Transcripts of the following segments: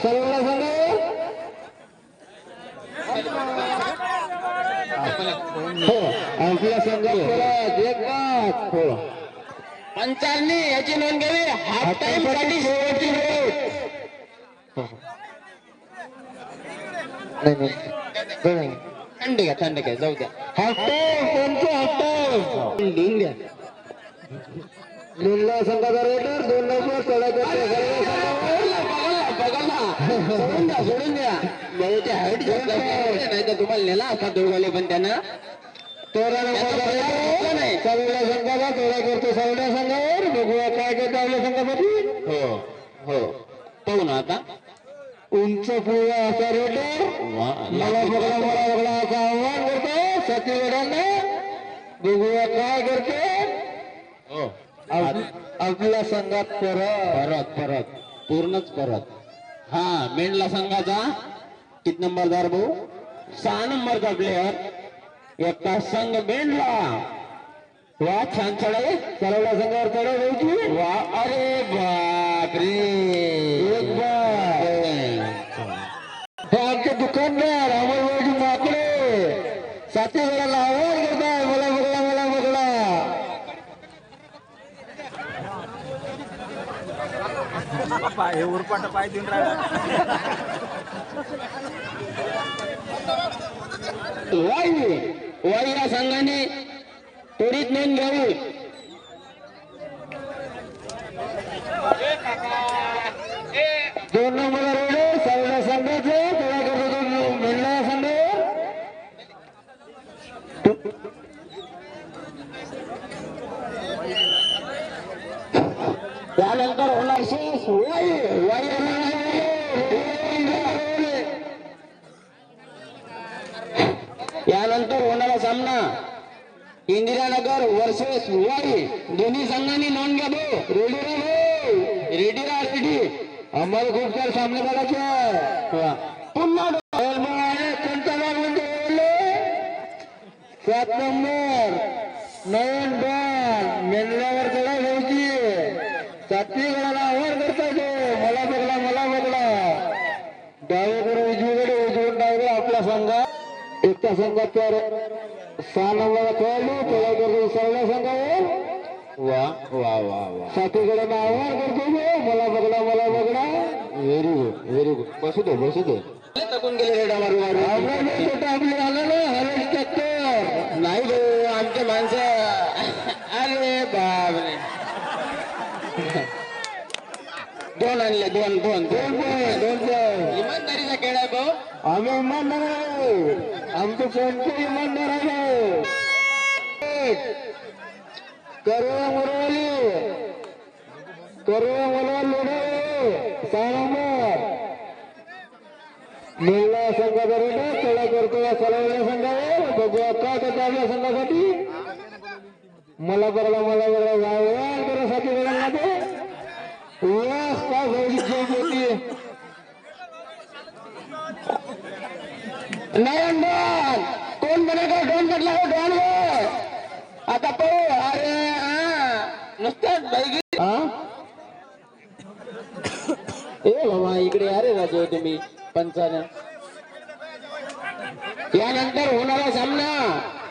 सर्वला संघावर हो आपल्या संघात परत एक बाद हो पंचांनी याची नोंद घ्यावी. हाफ टाइम साठी शेवटची वेळ. नाही थंड घ्या थंड घ्या जाऊ द्या. हाफ टाइम कोणतं हाफ टाइम लिहून घ्या. निल्ला संघाचा रेडर 2 नंबर चढा करते सोडून द्या सोडून द्या. म्हणजे ते हाईट नाही तर तुम्हाला नेला असता दोघाले पण त्यानं 13 नंबरचा रेडर नाही. सर्वला संघाला चढा करतो सर्वला संघावर बघूया काय करतो आपल्या संघासाठी हो हो पाहू ना आता. उंच पुळा असा रेडर मला बघला असा आव्हान करतो सती गडांना बघूया काय करतो हो आपल्या संघात परत परत पूर्णच परत. हा मेंढला संघाचा किती नंबरदार भाऊ 6 नंबरचा प्लेअर एकटा संघ मेंढला. वा छान चढाई सर्वला संघावर चढा द्यायची वा. अरे बापरे एक बार हे आमचे दुकानदार अमरवाडी माकडे साथी गडाला आव्हान करताय मला बघला मला बघला पाय उरपाट पाय देऊन राहिला. वाई या संघाने त्वरित नोंद घ्यावी. दोन नंबर रेडर सर्वला संघाचे थोडा करतो मिळणार संघ त्यानंतर होणार शेष यानंतर होणारा सामना इंदिरानगर वर्सेस वाई. दोन्ही संघांनी नोंद घ्या भाऊ. रेडी राहा रेडी. आम्हाला खूप सारे सामने बघायचे आहे पुन्हा कोणता भाग म्हणजे 7 नंबर नवीन बॉल मेंढल्यावर चढा घ्यायची सातवी गडाला आव्हान करता तो मला बघला डावीकडे उजवीकडून डावीकडे आपला संघात एकटा संघात 6 नंबरला खेळलो तेव्हा करतो सर्व संघावर वा वा वा वा. सातवीकडे आव्हान करतो मला बघला व्हेरी गुड बसू दे. तकून गेले रेडा मारू आपले आलं ना हरेश टक्कर नाही भाऊ आमचे माणसं. अरे बापरे दोन आणले दोन इमानदारीचा खेळ आहे भाऊ. आम्ही इमानदार आहे आमचं कोणतं इमानदार आहे करुवा मुरवली लोढे 6 नंबर निर्णय संघाचा रेडर चढा करतो या सर्वल्या संघावर बघूया काय करतो आपल्या संघासाठी मला बघला साठी बघायला ते काय होती नयन डॉन कोण बनेगा डॉन म्हटला हो डॉन आता पाहू. अरे नुसतं बैगी ए बाबा इकडे अरे राजे तुम्ही पंचानं. यानंतर होणारा सामना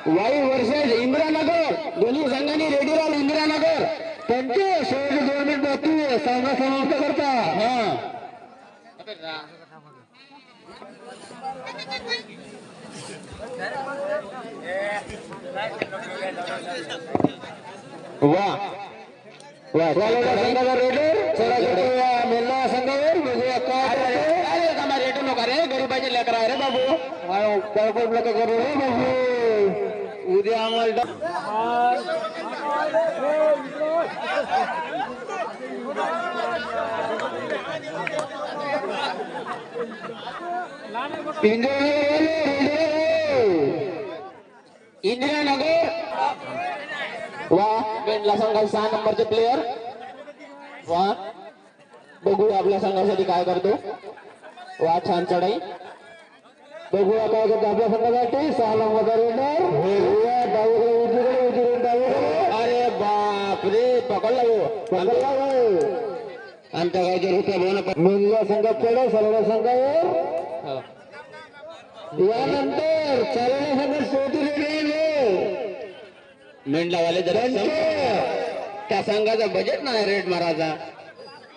वाई वर्सेस इंदिरानगर. दोन्ही संघांनी रेडी राहून इंदिरानगर त्यांचे शेवटी 2 मिनिट बाकी सामना समाप्त करता वा संघाचा रेडर चढा करतो या मेल्ला संघावर बघूया काय रेटू नका रे गरीबाचे लेकरा रे बाबू. काय करू रे बाबू उद्या आम्हाला इंदिरानगर वा मेंढला संघाचे 6 नंबरचे प्लेयर वा. बघूया आपल्या संघासाठी काय करतो. वा छान चढाई बघूया काय करतो आपल्या संघासाठी 6 नंबरचा रेडर डावीकडे अरे बाप रे पकडला आमच्या गावच्या रुपया भाऊ मेंढला संघाकडे सर्व संघावर यानंतर चालवण्या संघ शेवटी मेंढलावाले जर त्या संघाचा बजेट नाही रेट मारायचा,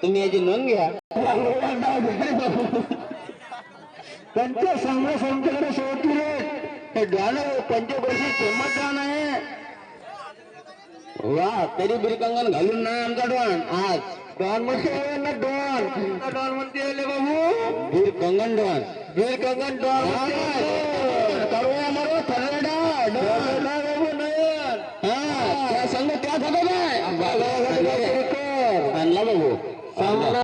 तुम्ही याची नोंद घ्या. त्यांच्या संघ संघाकडे शेवटी रेट हे डॉन पंचवर्षी किंमत डॉन आहे. वा तरी बिरकंगन घालून नाही आमचा डॉन आज. डॉन म्हणते ना डॉन म्हणते बाबू बिरकंगन डॉन वीर कंगन डॉन